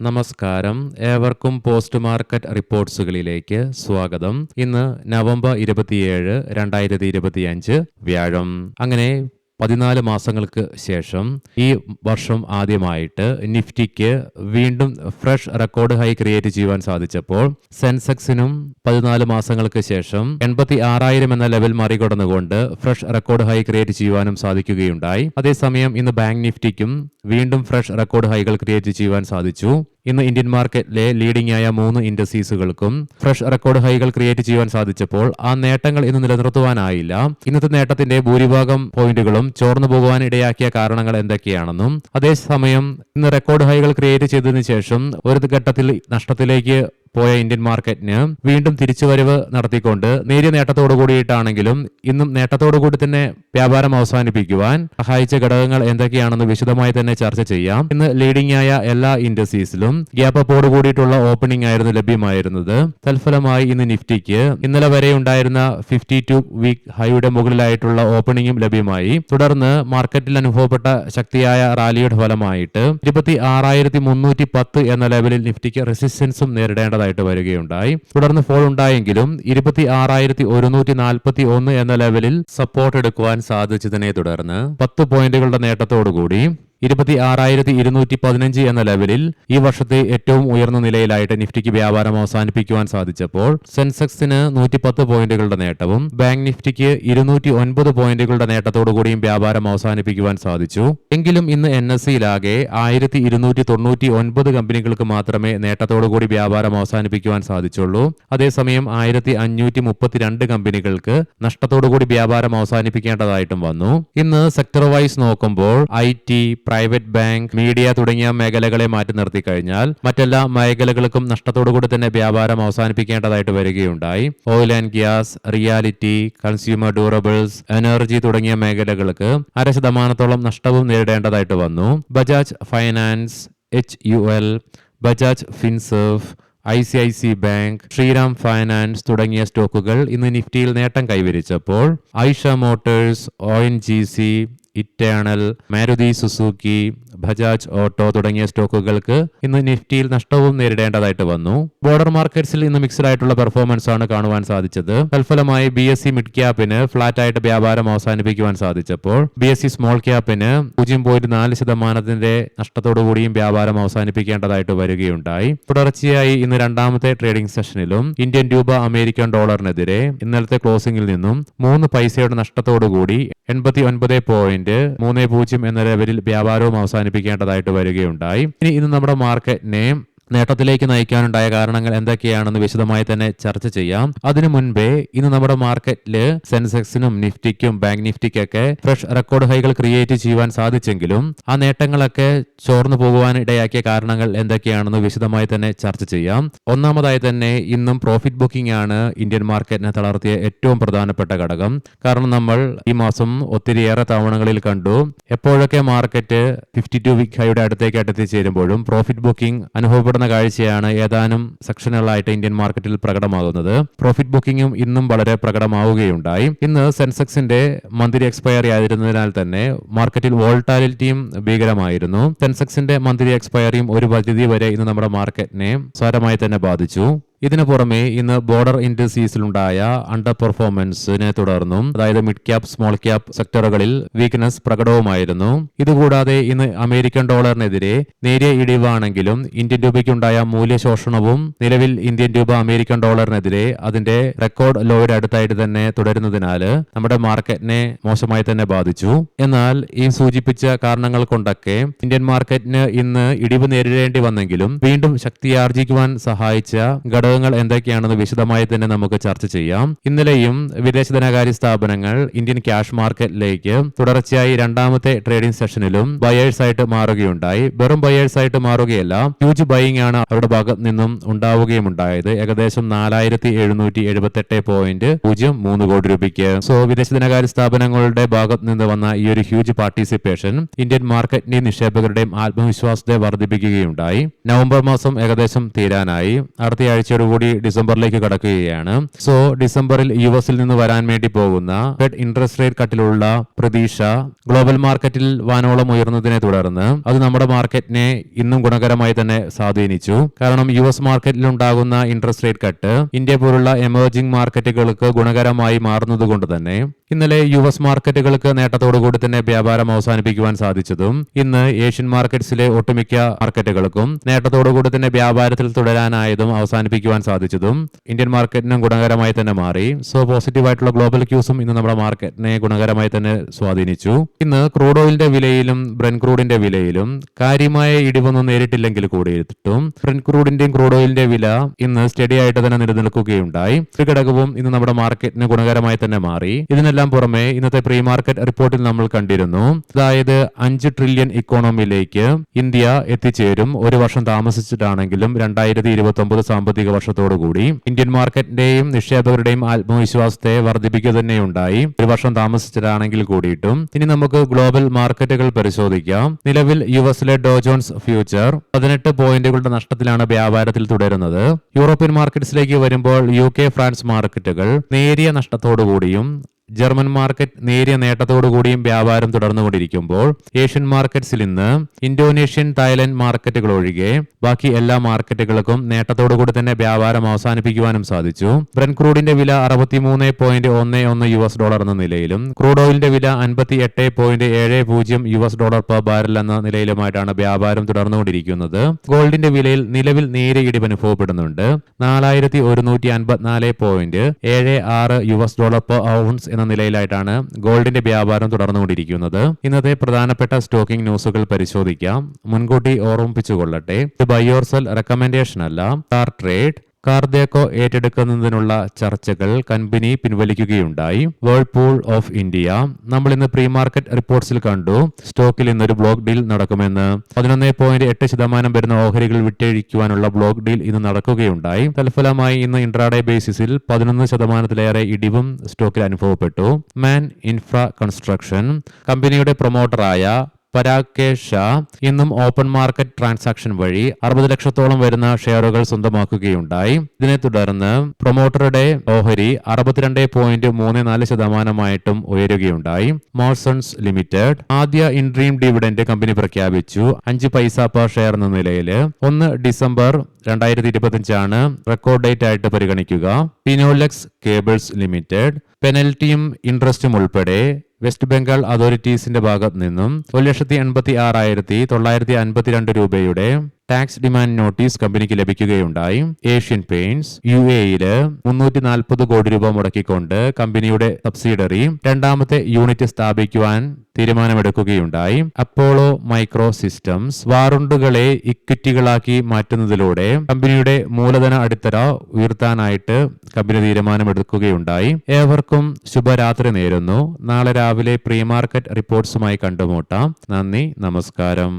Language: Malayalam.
നമസ്കാരം. ഏവർക്കും പോസ്റ്റ് മാർക്കറ്റ് റിപ്പോർട്ട്സുകളിലേക്ക് സ്വാഗതം. ഇന്ന് നവംബർ 27, 2025 വ്യാഴം. അങ്ങനെ 14 മാസങ്ങൾക്ക് ശേഷം ഈ വർഷം ആദ്യമായിട്ട് നിഫ്റ്റിക്ക് വീണ്ടും ഫ്രഷ് റെക്കോർഡ് ഹൈ ക്രിയേറ്റ് ചെയ്യുവാൻ സാധിച്ചപ്പോൾ സെൻസെക്സിനും 14 മാസങ്ങൾക്ക് ശേഷം 86,000 എന്ന ലെവൽ മറികടന്നുകൊണ്ട് ഫ്രഷ് റെക്കോർഡ് ഹൈ ക്രിയേറ്റ് ചെയ്യുവാനും സാധിക്കുകയുണ്ടായി. അതേസമയം ഇന്ന് ബാങ്ക് നിഫ്റ്റിക്കും വീണ്ടും ഫ്രഷ് റെക്കോർഡ് ഹൈകൾ ക്രിയേറ്റ് ചെയ്യുവാൻ സാധിച്ചു. ഇന്ന് ഇന്ത്യൻ മാർക്കറ്റിലെ ലീഡിംഗ് ആയ 3 ഇൻഡസ്ട്രീസുകൾക്കും ഫ്രഷ് റെക്കോർഡ് ഹൈകൾ ക്രിയേറ്റ് ചെയ്യുവാൻ സാധിച്ചപ്പോൾ ആ നേട്ടങ്ങൾ ഇന്ന് നിലനിർത്തുവാനായില്ല. ഇന്നത്തെ നേട്ടത്തിന്റെ ഭൂരിഭാഗം പോയിന്റുകളും ചോർന്നു പോകുവാൻ ഇടയാക്കിയ കാരണങ്ങൾ എന്തൊക്കെയാണെന്നും അതേസമയം ഇന്ന് റെക്കോർഡ് ഹൈകൾ ക്രിയേറ്റ് ചെയ്തതിനു ശേഷം ഒരു ഘട്ടത്തിൽ നഷ്ടത്തിലേക്ക് പോയ ഇന്ത്യൻ മാർക്കറ്റിന് വീണ്ടും തിരിച്ചുവരവ് നടത്തിക്കൊണ്ട് നേരിയ നേട്ടത്തോടു കൂടിയിട്ടാണെങ്കിലും ഇന്നും നേട്ടത്തോടു കൂടി തന്നെ വ്യാപാരം അവസാനിപ്പിക്കുവാൻ സഹായിച്ച ഘടകങ്ങൾ എന്തൊക്കെയാണെന്ന് വിശദമായി തന്നെ ചർച്ച ചെയ്യാം. ഇന്ന് ലീഡിംഗ് ആയ എല്ലാ ഇൻഡസ്ട്രീസിലും ഗ്യാപ്പ് അപ്പോട് കൂടിയിട്ടുള്ള ഓപ്പണിംഗ് ആയിരുന്നു ലഭ്യമായിരുന്നത്. തൽഫലമായി ഇന്ന് നിഫ്റ്റിക്ക് ഇന്നലെ വരെ ഉണ്ടായിരുന്ന 52 വീക്ക് ഹൈയുടെ മുകളിലായിട്ടുള്ള ഓപ്പണിംഗും ലഭ്യമായി. തുടർന്ന് മാർക്കറ്റിൽ അനുഭവപ്പെട്ട ശക്തിയായ റാലിയുടെ ഫലമായിട്ട് 26,310 എന്ന ലെവലിൽ നിഫ്റ്റിക്ക് റെസിസ്റ്റൻസും നേരിടേണ്ടതായി വരികയുണ്ടായി. തുടർന്ന് ഫോൾ ഉണ്ടായെങ്കിലും 26,141 എന്ന ലെവലിൽ സപ്പോർട്ട് എടുക്കുവാൻ സാധിച്ചതിനെ തുടർന്ന് 10 പോയിന്റുകളുടെ നേട്ടത്തോടുകൂടി 26,215 എന്ന ലെവലിൽ ഈ വർഷത്തെ ഏറ്റവും ഉയർന്ന നിലയിലായിട്ട് നിഫ്റ്റിക്ക് വ്യാപാരം അവസാനിപ്പിക്കുവാൻ സാധിച്ചപ്പോൾ സെൻസെക്സിന് 110 പോയിന്റുകളുടെ നേട്ടവും ബാങ്ക് നിഫ്റ്റിക്ക് 209 പോയിന്റുകളുടെ നേട്ടത്തോടുകൂടിയും വ്യാപാരം അവസാനിപ്പിക്കുവാൻ സാധിച്ചു. എങ്കിലും ഇന്ന് NSEയിലാകെ 1,299 കമ്പനികൾക്ക് മാത്രമേ നേട്ടത്തോടുകൂടി വ്യാപാരം അവസാനിപ്പിക്കുവാൻ സാധിച്ചുള്ളൂ. അതേസമയം 1,532 കമ്പനികൾക്ക് നഷ്ടത്തോടുകൂടി വ്യാപാരം അവസാനിപ്പിക്കേണ്ടതായിട്ടും വന്നു. ഇന്ന് സെക്ടർ വൈസ് നോക്കുമ്പോൾ IT, പ്രൈവറ്റ് ബാങ്ക്, മീഡിയ തുടങ്ങിയ മേഖലകളെ മാറ്റി നിർത്തി കഴിഞ്ഞാൽ മറ്റെല്ലാ മേഖലകൾക്കും നഷ്ടത്തോടുകൂടി തന്നെ വ്യാപാരം അവസാനിപ്പിക്കേണ്ടതായിട്ട് വരികയുണ്ടായി. Oil and gas, reality, consumer durables, energy തുടങ്ങിയ മേഖലകൾക്ക് 0.5% നഷ്ടവും നേരിടേണ്ടതായിട്ട് വന്നു. Bajaj finance, HUL, Bajaj Finserv, ICIC bank, Shriram finance തുടങ്ങിയ സ്റ്റോക്കുകൾ ഇന്ന് നിഫ്റ്റിയിൽ നേട്ടം കൈവരിച്ചപ്പോൾ Eicher motors, ONGC, Eternal, Maruti Suzuki, Bajaj auto തുടങ്ങിയ സ്റ്റോക്കുകൾക്ക് ഇന്ന് നിഫ്റ്റിയിൽ നഷ്ടവും നേരിടേണ്ടതായിട്ട് വന്നു. ബോർഡർ മാർക്കറ്റ്സിൽ ഇന്ന് മിക്സ്ഡ് ആയിട്ടുള്ള പെർഫോമൻസ് ആണ് കാണുവാൻ സാധിച്ചത്. തൽഫലമായി BSE മിഡ് ക്യാപ്പിന് ഫ്ലാറ്റ് ആയിട്ട് വ്യാപാരം അവസാനിപ്പിക്കുവാൻ സാധിച്ചപ്പോൾ BSE സ്മോൾ ക്യാപ്പിന് 0.4% നഷ്ടത്തോടുകൂടിയും വ്യാപാരം അവസാനിപ്പിക്കേണ്ടതായിട്ട് വരികയുണ്ടായി. തുടർച്ചയായി ഇന്ന് രണ്ടാമത്തെ ട്രേഡിംഗ് സെഷനിലും ഇന്ത്യൻ രൂപ അമേരിക്കൻ ഡോളറിനെതിരെ ഇന്നലത്തെ ക്ലോസിംഗിൽ നിന്നും 3 പൈസയുടെ നഷ്ടത്തോടുകൂടി 89.30 എന്ന ലെവലിൽ വ്യാപാരവും അവസാനിപ്പിക്കേണ്ടതായിട്ട് വരികയുണ്ടായി. ഇന്ന് നമ്മുടെ മാർക്കറ്റിനെ നേട്ടത്തിലേക്ക് നയിക്കാനുണ്ടായ കാരണങ്ങൾ എന്തൊക്കെയാണെന്ന് വിശദമായി തന്നെ ചർച്ച ചെയ്യാം. അതിനു മുൻപേ ഇന്ന് നമ്മുടെ മാർക്കറ്റിൽ സെൻസെക്സിനും നിഫ്റ്റിക്കും ബാങ്ക് നിഫ്റ്റിക്കൊക്കെ ഫ്രഷ് റെക്കോർഡ് ഹൈകൾ ക്രിയേറ്റ് ചെയ്യുവാൻ സാധിച്ചെങ്കിലും ആ നേട്ടങ്ങളൊക്കെ ചോർന്നു പോകുവാൻ ഇടയാക്കിയ കാരണങ്ങൾ എന്തൊക്കെയാണെന്ന് വിശദമായി തന്നെ ചർച്ച ചെയ്യാം. ഒന്നാമതായി തന്നെ ഇന്നും പ്രോഫിറ്റ് ബുക്കിംഗ് ആണ് ഇന്ത്യൻ മാർക്കറ്റിനെ തളർത്തിയ ഏറ്റവും പ്രധാനപ്പെട്ട ഘടകം. കാരണം നമ്മൾ ഈ മാസം ഒത്തിരിയേറെ തവണകളിൽ കണ്ടു എപ്പോഴൊക്കെ മാർക്കറ്റ് 52 വീക്ക് ഹൈയുടെ അടുത്തേക്ക് എത്തിച്ചേരുമ്പോഴും പ്രോഫിറ്റ് ബുക്കിംഗ് അനുഭവപ്പെടുന്ന കാഴ്ചയാണ് ഏതാനും സെക്ഷനുകളായിട്ട് ഇന്ത്യൻ മാർക്കറ്റിൽ പ്രകടമാകുന്നത്. പ്രോഫിറ്റ് ബുക്കിംഗും ഇന്നും വളരെ പ്രകടമാവുകയുണ്ടായി. ഇന്ന് സെൻസെക്സിന്റെ മന്ത്ലി എക്സ്പയറി ആയിരുന്നതിനാൽ തന്നെ മാർക്കറ്റിൽ വോൾട്ടാലിറ്റിയും ഭീകരമായിരുന്നു. സെൻസെക്സിന്റെ മന്ത്ലി എക്സ്പയറിയും ഒരു പരിധി വരെ ഇന്ന് നമ്മുടെ മാർക്കറ്റിനെ സാരമായി തന്നെ ബാധിച്ചു. ഇതിനു പുറമെ ഇന്ന് ബോർഡർ ഇൻഡസ്ട്രീസിലുണ്ടായ അണ്ടർ പെർഫോമൻസിനെ തുടർന്നും അതായത് മിഡ് ക്യാപ്, സ്മോൾ ക്യാപ് സെക്ടറുകളിൽ വീക്ക്നെസ് പ്രകടവുമായിരുന്നു. ഇതുകൂടാതെ ഇന്ന് അമേരിക്കൻ ഡോളറിനെതിരെ നേരിയ ഇടിവാണെങ്കിലും ഇന്ത്യൻ രൂപയ്ക്കുണ്ടായ മൂല്യശോഷണവും നിലവിൽ ഇന്ത്യൻ രൂപ അമേരിക്കൻ ഡോളറിനെതിരെ അതിന്റെ റെക്കോർഡ് ലോയുടെ അടുത്തായിട്ട് തന്നെ തുടരുന്നതിനാൽ നമ്മുടെ മാർക്കറ്റിനെ മോശമായി തന്നെ ബാധിച്ചു. എന്നാൽ ഈ സൂചിപ്പിച്ച കാരണങ്ങൾ കൊണ്ടൊക്കെ ഇന്ത്യൻ മാർക്കറ്റിന് ഇന്ന് ഇടിവ് നേരിടേണ്ടി വന്നെങ്കിലും വീണ്ടും ശക്തിയാർജിക്കുവാൻ സഹായിച്ച ഘടകങ്ങൾ എന്തൊക്കെയാണെന്ന് വിശദമായി തന്നെ നമുക്ക് ചർച്ച ചെയ്യാം. ഇന്നലെയും വിദേശ ധനകാര്യ സ്ഥാപനങ്ങൾ ഇന്ത്യൻ ക്യാഷ് മാർക്കറ്റിലേക്ക് തുടർച്ചയായി രണ്ടാമത്തെ ട്രേഡിംഗ് സെഷനിലും ബയേഴ്സ് ആയിട്ട് മാറുകയുണ്ടായി. വെറും ബയേഴ്സ് ആയിട്ട് മാറുകയല്ല, ഹ്യൂജ് ബൈയിങ് ആണ് അവരുടെ ഭാഗത്ത് നിന്നും ഉണ്ടാവുകയുമുണ്ടായത്. ഏകദേശം 4,778.03 കോടി രൂപയ്ക്ക്. വിദേശ ധനകാര്യ സ്ഥാപനങ്ങളുടെ ഭാഗത്ത് നിന്ന് വന്ന ഈ ഒരു ഹ്യൂജ് പാർട്ടിസിപ്പേഷൻ ഇന്ത്യൻ മാർക്കറ്റിന്റെയും നിക്ഷേപകരുടെയും ആത്മവിശ്വാസത്തെ വർദ്ധിപ്പിക്കുകയുണ്ടായി. നവംബർ മാസം ഏകദേശം തീരാനായി. അടുത്തയാഴ്ച ആഴ്ചയോടുകൂടി ഡിസംബറിലേക്ക് കടക്കുകയാണ്. സോ ഡിസംബറിൽ യുഎസിൽ നിന്ന് വരാൻ വേണ്ടി പോകുന്ന ഫെഡ് ഇൻട്രസ്റ്റ് റേറ്റ് കട്ടിലുള്ള പ്രതീക്ഷ ഗ്ലോബൽ മാർക്കറ്റിൽ വാനോളം ഉയർന്നതിനെ തുടർന്ന് അത് നമ്മുടെ മാർക്കറ്റിനെ ഇന്നും ഗുണകരമായി തന്നെ സ്വാധീനിച്ചു. കാരണം യുഎസ് മാർക്കറ്റിൽ ഉണ്ടാകുന്ന ഇൻട്രസ്റ്റ് റേറ്റ് കട്ട് ഇന്ത്യ പോലുള്ള എമേർജിംഗ് മാർക്കറ്റുകൾക്ക് ഗുണകരമായി മാറുന്നതുകൊണ്ട് തന്നെ ഇന്നലെ യുഎസ് മാർക്കറ്റുകൾക്ക് നേട്ടത്തോടുകൂടി തന്നെ വ്യാപാരം അവസാനിപ്പിക്കുവാൻ സാധിച്ചതും ഇന്ന് ഏഷ്യൻ മാർക്കറ്റ്സിലെ ഒട്ടുമിക്ക മാർക്കറ്റുകൾക്കും നേട്ടത്തോടുകൂടി തന്നെ വ്യാപാരത്തിൽ തുടരാനായതും അവസാനിപ്പിക്കുവാൻ സാധിച്ചതും ഇന്ത്യൻ മാർക്കറ്റിനും ഗുണകരമായി തന്നെ മാറി. സോ പോസിറ്റീവായിട്ടുള്ള ഗ്ലോബൽ ക്യൂസും ഇന്ന് നമ്മുടെ മാർക്കറ്റിനെ ഗുണകരമായി തന്നെ സ്വാധീനിച്ചു. ഇന്ന് ക്രൂഡ് ഓയിലിന്റെ വിലയിലും ബ്രെന്റ് ക്രൂഡിന്റെ വിലയിലും കാര്യമായ ഇടിവൊന്നും നേരിട്ടില്ലെങ്കിൽ കൂടിയിട്ടും ബ്രെന്റ് ക്രൂഡിന്റെയും ക്രൂഡ് ഓയിലിന്റെ വില ഇന്ന് സ്റ്റഡി ആയിട്ട് തന്നെ നിലനിൽക്കുകയുണ്ടായി. ഒരു ഘടകവും ഇന്ന് നമ്മുടെ മാർക്കറ്റിന് ഗുണകരമായി തന്നെ മാറി. ഇതിനെല്ലാം പുറമെ ഇന്നത്തെ പ്രീ മാർക്കറ്റ് റിപ്പോർട്ടിൽ നമ്മൾ കണ്ടിരുന്നു, അതായത് 5 ട്രില്യൺ ഇക്കോണമിയിലേക്ക് ഇന്ത്യ എത്തിച്ചേരും ഒരു വർഷം താമസിച്ചിട്ടാണെങ്കിലും 2029 സാമ്പത്തിക വർഷത്തോടുകൂടി ഇന്ത്യൻ മാർക്കറ്റിന്റെയും നിക്ഷേപകരുടെയും ആത്മവിശ്വാസത്തെ വർദ്ധിപ്പിക്കുക തന്നെയുണ്ടായി, ഒരു വർഷം താമസിച്ചിട്ടാണെങ്കിൽ കൂടിയിട്ടും. ഇനി നമുക്ക് ഗ്ലോബൽ മാർക്കറ്റുകൾ പരിശോധിക്കാം. നിലവിൽ യുഎസിലെ ഡോ ജോൺസ് ഫ്യൂച്ചർ 18 പോയിന്റുകളുടെ നഷ്ടത്തിലാണ് വ്യാപാരത്തിൽ തുടരുന്നത്. യൂറോപ്യൻ മാർക്കറ്റ്സിലേക്ക് വരുമ്പോൾ UK, ഫ്രാൻസ് മാർക്കറ്റുകൾ നേരിയ നഷ്ടത്തോടുകൂടിയും ജർമ്മൻ മാർക്കറ്റ് നേരിയ നേട്ടത്തോടുകൂടിയും വ്യാപാരം തുടർന്നുകൊണ്ടിരിക്കുമ്പോൾ ഏഷ്യൻ മാർക്കറ്റ്സിൽ ഇന്ന് ഇന്തോനേഷ്യൻ, തായ്ലൻഡ് മാർക്കറ്റുകൾ ഒഴികെ ബാക്കി എല്ലാ മാർക്കറ്റുകൾക്കും നേട്ടത്തോടുകൂടി തന്നെ വ്യാപാരം അവസാനിപ്പിക്കുവാനും സാധിച്ചു. ബ്രെന്റ് ക്രൂഡിന്റെ വില 63.11 US ഡോളർ എന്ന നിലയിലും ക്രൂഡ് ഓയിലിന്റെ വില 58.70 US ഡോളർ പെർ ബാരൽ എന്ന നിലയിലുമായിട്ടാണ് വ്യാപാരം തുടർന്നുകൊണ്ടിരിക്കുന്നത്. ഗോൾഡിന്റെ വിലയിൽ നിലവിൽ നേരിയ ഇടിവ് അനുഭവപ്പെടുന്നുണ്ട്. 4154.76 US ഡോളർ പെർ ഔൺസ് എന്ന നിലയിലായിട്ടാണ് ഗോൾഡിന്റെ വ്യാപാരം തുടർന്നുകൊണ്ടിരിക്കുന്നത്. ഇന്നത്തെ പ്രധാനപ്പെട്ട സ്റ്റോക്കിംഗ് ന്യൂസുകൾ പരിശോധിക്കാം. മുൻകൂട്ടി ഓർമ്മിപ്പിച്ചുകൊള്ളട്ടെ, ഇത് ബൈ ഓർ സെൽ റെക്കമെൻഡേഷൻ അല്ല. കാർ ട്രേഡ് കാർദേക്കോ ഏറ്റെടുക്കുന്നതിനുള്ള ചർച്ചകൾ കമ്പനി പിൻവലിക്കുകയുണ്ടായി. വേൾപൂൾ ഓഫ് ഇന്ത്യ നമ്മൾ ഇന്ന് പ്രീ മാർക്കറ്റ് റിപ്പോർട്ട്സിൽ കണ്ടു, സ്റ്റോക്കിൽ ഇന്നൊരു ബ്ലോക്ക് ഡീൽ നടക്കുമെന്ന്. 11.8% വരുന്ന ഓഹരികൾ വിറ്റഴിക്കുവാനുള്ള ബ്ലോക്ക് ഡീൽ ഇന്ന് നടക്കുകയുണ്ടായി. തൽഫലമായി ഇന്ന് ഇൻട്രാഡേ ബേസിസിൽ 11%-ലേറെ ഇടിവും സ്റ്റോക്കിൽ അനുഭവപ്പെട്ടു. മാൻ ഇൻഫ്ര കൺസ്ട്രക്ഷൻ കമ്പനിയുടെ പ്രൊമോട്ടറായ പരാഗ് ഷാ ഇന്നും ഓപ്പൺ മാർക്കറ്റ് ട്രാൻസാക്ഷൻ വഴി 60 ലക്ഷത്തോളം വരുന്ന ഷെയറുകൾ സ്വന്തമാക്കുകയുണ്ടായി. ഇതിനെ തുടർന്ന് പ്രൊമോട്ടറുടെ ഓഹരി 62.34% ഉയരുകയുണ്ടായി. മോഴ്സൺസ് ലിമിറ്റഡ് ആദ്യ ഇൻട്രീം ഡിവിഡന്റ് കമ്പനി പ്രഖ്യാപിച്ചു. 5 പൈസ പെർ ഷെയർ എന്ന നിലയിൽ 1 ഡിസംബർ 2025 റെക്കോർഡ് ഡേറ്റ് ആയിട്ട് പരിഗണിക്കുക. ഫിനോലെക്സ് കേബിൾസ് ലിമിറ്റഡ് പെനൽറ്റിയും ഇൻട്രസ്റ്റും ഉൾപ്പെടെ വെസ്റ്റ് ബംഗാൾ അതോറിറ്റീസിന്റെ ഭാഗത്ത് നിന്നും 1,86,952 രൂപയുടെ ടാക്സ് ഡിമാൻഡ് നോട്ടീസ് കമ്പനിക്ക് ലഭിക്കുകയുണ്ടായി. ഏഷ്യൻ പെയിന്റ്സ് UAE-യില് 340 കോടി രൂപ മുടക്കിക്കൊണ്ട് കമ്പനിയുടെ സബ്സിഡറി രണ്ടാമത്തെ യൂണിറ്റ് സ്ഥാപിക്കുവാൻ തീരുമാനമെടുക്കുകയുണ്ടായി. അപ്പോളോ മൈക്രോ സിസ്റ്റംസ് വാറണ്ടുകളെ ഇക്വിറ്റികളാക്കി മാറ്റുന്നതിലൂടെ കമ്പനിയുടെ മൂലധന അടിത്തറ ഉയർത്താനായിട്ട് കമ്പനി തീരുമാനമെടുക്കുകയുണ്ടായി. ഏവർക്കും ശുഭരാത്രി നേരുന്നു. നാളെ രാവിലെ പ്രീ മാർക്കറ്റ് റിപ്പോർട്ട്സുമായി കണ്ടുമുട്ടാം. നന്ദി, നമസ്കാരം.